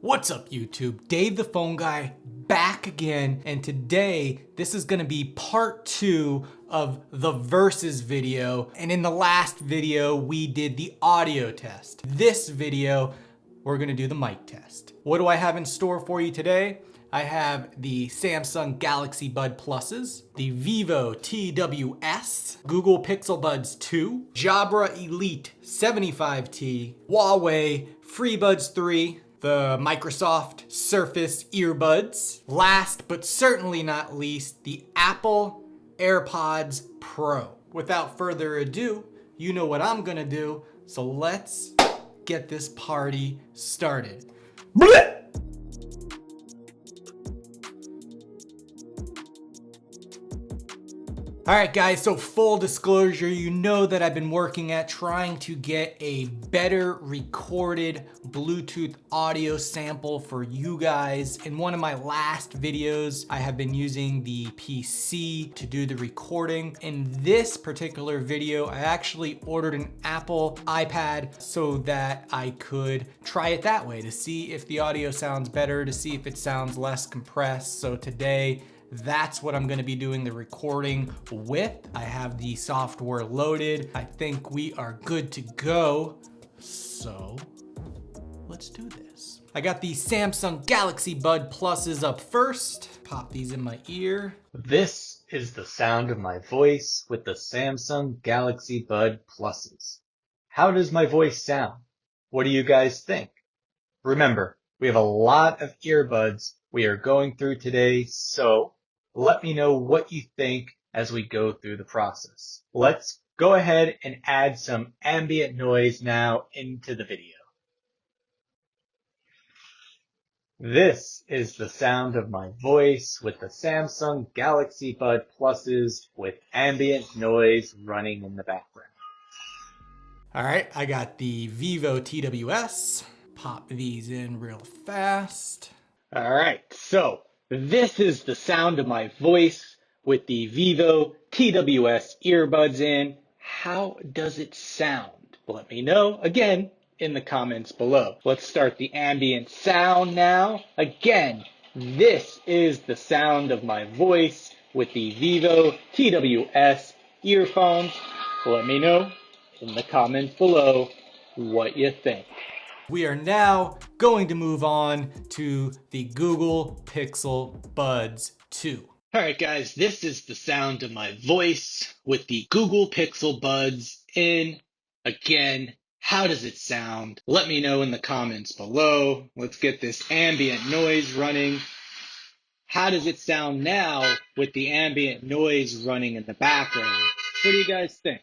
What's up YouTube? Dave the Phone Guy back again, and today this is gonna be part 2 of the versus video, and in the last video we did the audio test. This video we're gonna do the mic test. What do I have in store for you today? I have the Samsung Galaxy Bud Pluses, the Vivo TWS, Google Pixel Buds 2, Jabra Elite 75T, Huawei FreeBuds 3, the Microsoft Surface EarBuds. Last but certainly not least, the Apple AirPods Pro. Without further ado, you know what I'm gonna do, so let's get this party started. Blech! All right guys, so full disclosure, you know that I've been working at trying to get a better recorded Bluetooth audio sample for you guys. In one of my last videos, I have been using the PC to do the recording. In this particular video, I actually ordered an Apple iPad so that I could try it that way to see if the audio sounds better, to see if it sounds less compressed. So today, that's what I'm gonna be doing the recording with. I have the software loaded. I think we are good to go. So let's do this. I got the Samsung Galaxy Bud Pluses up first. Pop these in my ear. This is the sound of my voice with the Samsung Galaxy Bud Pluses. How does my voice sound? What do you guys think? Remember, we have a lot of earbuds we are going through today, so let me know what you think as we go through the process. Let's go ahead and add some ambient noise now into the video. This is the sound of my voice with the Samsung Galaxy Bud Pluses with ambient noise running in the background. All right, I got the Vivo TWS. Pop these in real fast. All right, so this is the sound of my voice with the Vivo TWS earbuds in. How does it sound? Let me know again in the comments below. Let's start the ambient sound now. Again, this is the sound of my voice with the Vivo TWS earphones. Let me know in the comments below what you think. We are now going to move on to the Google Pixel Buds 2. All right, guys, this is the sound of my voice with the Google Pixel Buds in. Again, how does it sound? Let me know in the comments below. Let's get this ambient noise running. How does it sound now with the ambient noise running in the background? What do you guys think?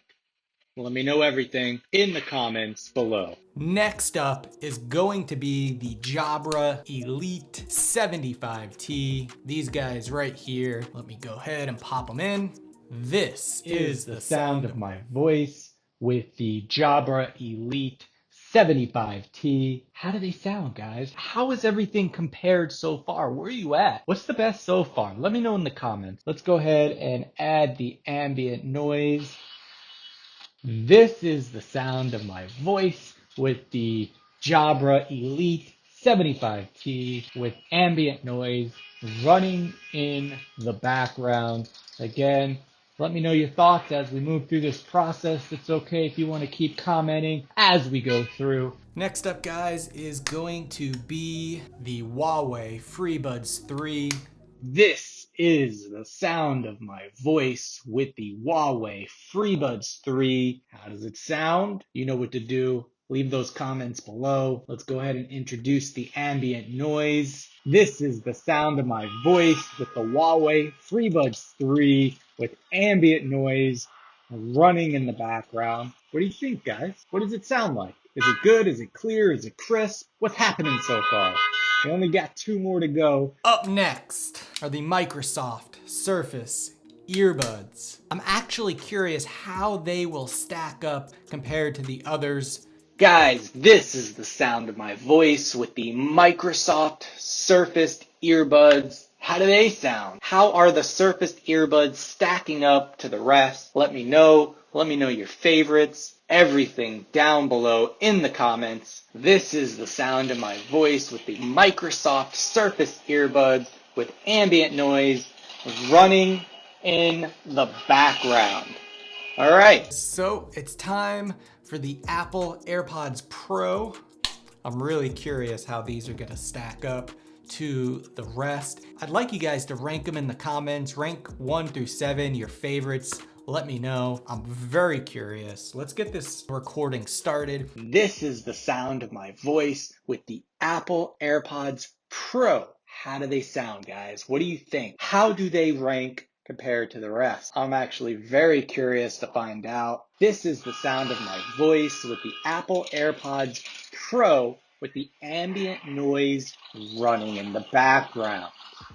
Let me know everything in the comments below. Next up is going to be the Jabra Elite 75T. These guys right here. Let me go ahead and pop them in. This is the sound of my voice with the Jabra Elite 75T. How do they sound, guys? How is everything compared so far? Where are you at? What's the best so far? Let me know in the comments. Let's go ahead and add the ambient noise. This is the sound of my voice with the Jabra Elite 75T with ambient noise running in the background. Again, let me know your thoughts as we move through this process. It's okay if you want to keep commenting as we go through. Next up, guys, is going to be the Huawei FreeBuds 3. This is the sound of my voice with the Huawei FreeBuds 3. How does it sound? You know what to do. Leave those comments below. Let's go ahead and introduce the ambient noise. This is the sound of my voice with the Huawei FreeBuds 3 with ambient noise running in the background. What do you think, guys? What does it sound like? Is it good? Is it clear? Is it crisp? What's happening so far? We only got 2 more to go. Up next are the Microsoft Surface EarBuds. I'm actually curious how they will stack up compared to the others. Guys, this is the sound of my voice with the Microsoft Surface EarBuds. How do they sound? How are the surfaced earbuds stacking up to the rest? Let me know. Let me know your favorites. Everything down below in the comments. This is the sound of my voice with the Microsoft Surface earbuds with ambient noise running in the background. All right. So it's time for the Apple AirPods Pro. I'm really curious how these are gonna stack up to the rest. I'd like you guys to rank them in the comments. Rank 1 through 7, your favorites. Let me know. I'm very curious. Let's get this recording started. This is the sound of my voice with the Apple AirPods Pro. How do they sound, guys? What do you think? How do they rank compared to the rest? I'm actually very curious to find out. This is the sound of my voice with the Apple AirPods Pro with the ambient noise running in the background.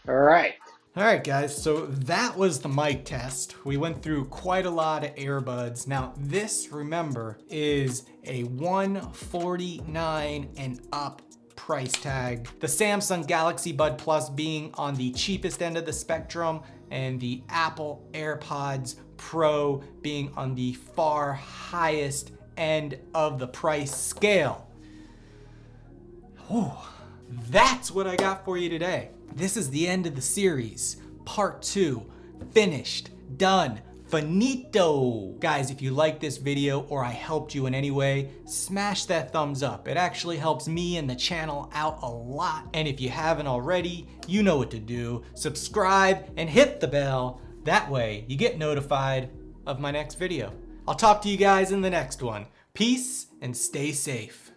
All right. All right, guys, so that was the mic test. We went through quite a lot of earbuds. Now, this, remember, is a $149 and up price tag. The Samsung Galaxy Bud Plus being on the cheapest end of the spectrum, and the Apple AirPods Pro being on the far highest end of the price scale. Whew. That's what I got for you today. This is the end of the series. Part 2, finished, done, finito. Guys, if you like this video or I helped you in any way, smash that thumbs up. It actually helps me and the channel out a lot. And if you haven't already, you know what to do. Subscribe and hit the bell. That way you get notified of my next video. I'll talk to you guys in the next one. Peace and stay safe.